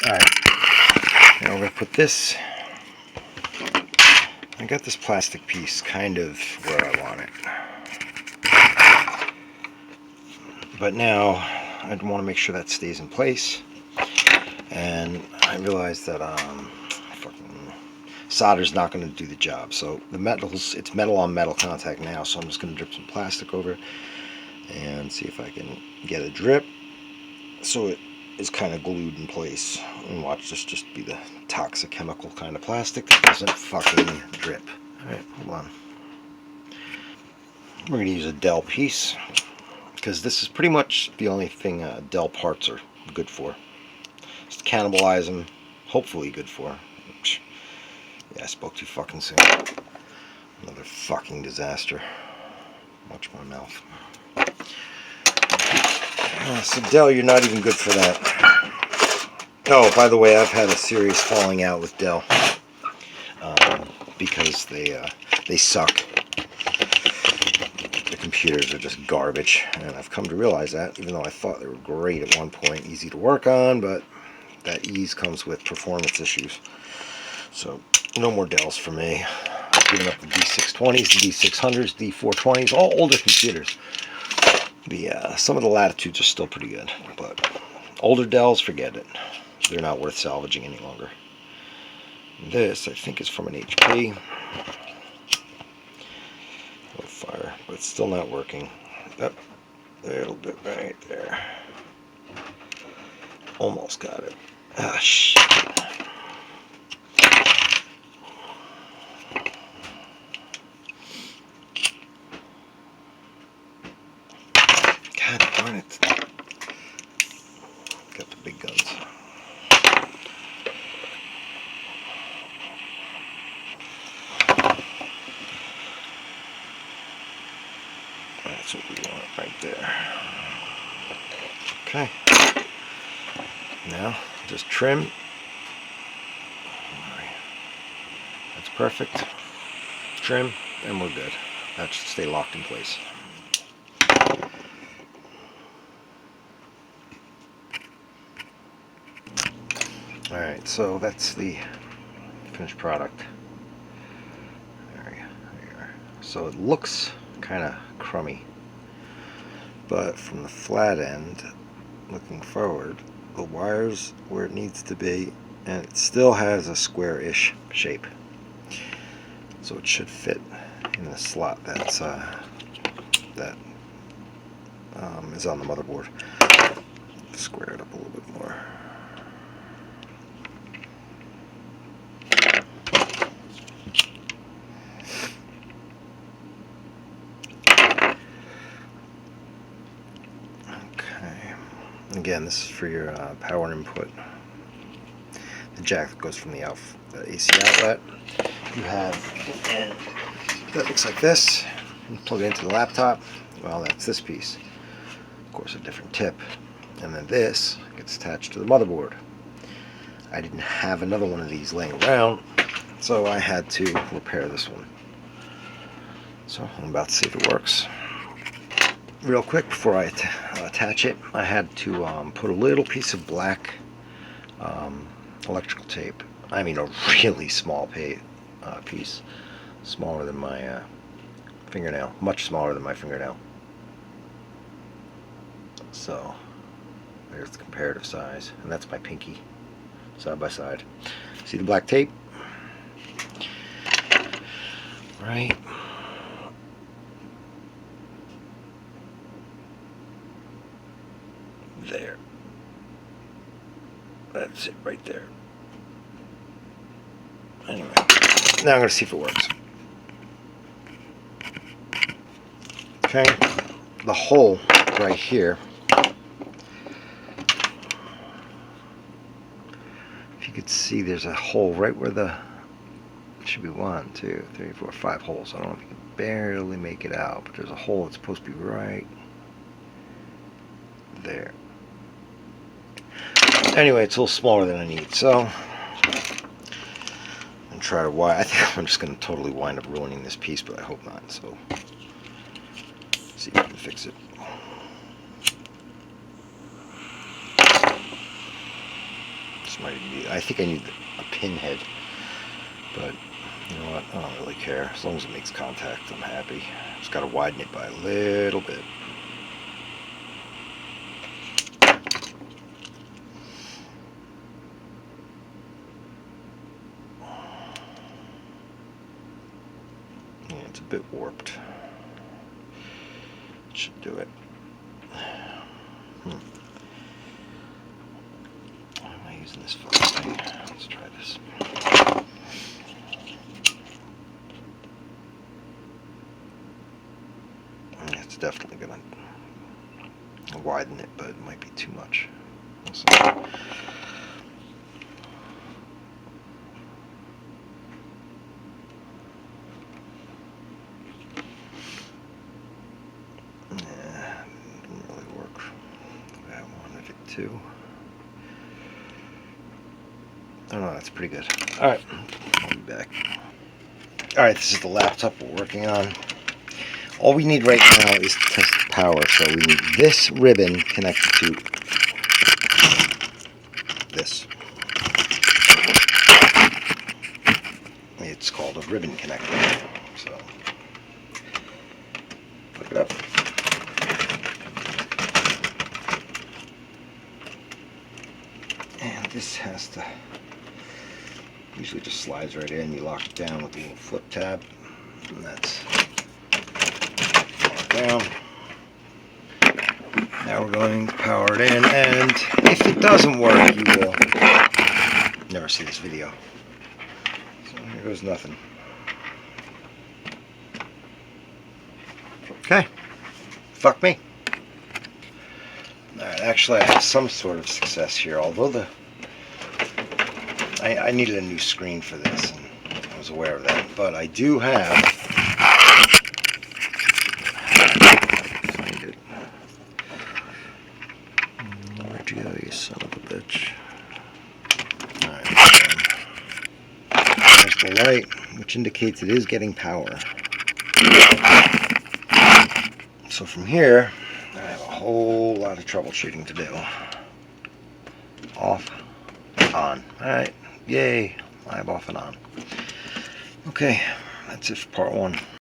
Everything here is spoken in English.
Alright, now we're going to put this. I got this plastic piece kind of where I want it. But now I want to make sure that stays in place. And I realized that fucking solder's not going to do the job. So it's metal on metal contact now, so I'm just going to drip some plastic over it and see if I can get a drip so it is kind of glued in place. And watch this just be the toxic chemical kind of plastic that doesn't fucking drip. Alright, hold on. We're going to use a Dell piece because this is pretty much the only thing Dell parts are good for. Just cannibalize them, hopefully good for. Yeah, I spoke too fucking soon. Another fucking disaster. Watch my mouth. So Dell, you're not even good for that. Oh, by the way, I've had a serious falling out with Dell because they suck. The computers are just garbage, and I've come to realize that. Even though I thought they were great at one point, easy to work on, but that ease comes with performance issues. So no more Dells for me. I've given up the D620s, the D600s, D420s, all older computers. Some of the Latitudes are still pretty good, but older Dells, forget it. They're not worth salvaging any longer. This, I think, is from an HP. With fire, but it's still not working. Up a little bit right there. Almost got it. Ah, shit. God darn it. Got the big guns. That's what we want right there. Okay. Now, just trim. That's perfect. Trim, and we're good. That should stay locked in place. Alright, so that's the finished product. There you are. So it looks kind of crummy, but from the flat end, looking forward, the wire's where it needs to be, and it still has a square-ish shape. So it should fit in the slot that's is on the motherboard. Square it up a little bit more. Okay. Again, this is for your power input. The jack that goes from the AC outlet. You have an end that looks like this. You plug it into the laptop. Well, that's this piece. Of course, a different tip. And then this gets attached to the motherboard. I didn't have another one of these laying around, so I had to repair this one. So I'm about to see if it works. Real quick, before I attach it, I had to put a little piece of black electrical tape. I mean a really small piece. Smaller than my fingernail. Much smaller than my fingernail. So there's the comparative size, and that's my pinky, side by side. See the black tape? Right. There. That's it right there. Anyway, now I'm going to see if it works. Okay, the hole right here. If you could see, there's a hole right where it should be 1, 2, 3, 4, 5 holes. I don't know if you can barely make it out, but there's a hole that's supposed to be right there. Anyway, it's a little smaller than I need, so I'm try to wire. I think I'm just going to totally wind up ruining this piece, but I hope not. So, see if I can fix it. This might be, I think I need a pin head, but you know what, I don't really care. As long as it makes contact, I'm happy. Just got to widen it by a little bit. Yeah, it's a bit warped. It should do it. Why am I using this fucking thing? Let's try this. It's definitely gonna widen it, but it might be too much. Yeah, didn't really work the way I wanted it to. Oh no, that's pretty good. Alright, I'll be back. Alright, this is the laptop we're working on. All we need right now is to test the power, so we need this ribbon connected to this. It's called a ribbon connector. So, plug it up. And this has to, usually just slides right in. You lock it down with a little flip tab. And that's down. Now we're going to power it in, and if it doesn't work, you will never see this video. So here goes nothing. Okay. Fuck me. Alright, actually I have some sort of success here, although I needed a new screen for this, and I was aware of that, but I do have, find it. Where'd you go, you son of a bitch? Alright, there's the light, which indicates it is getting power. So from here, I have a whole lot of troubleshooting to do. Off, on. Alright, yay, live off and on. Okay, that's it for part one.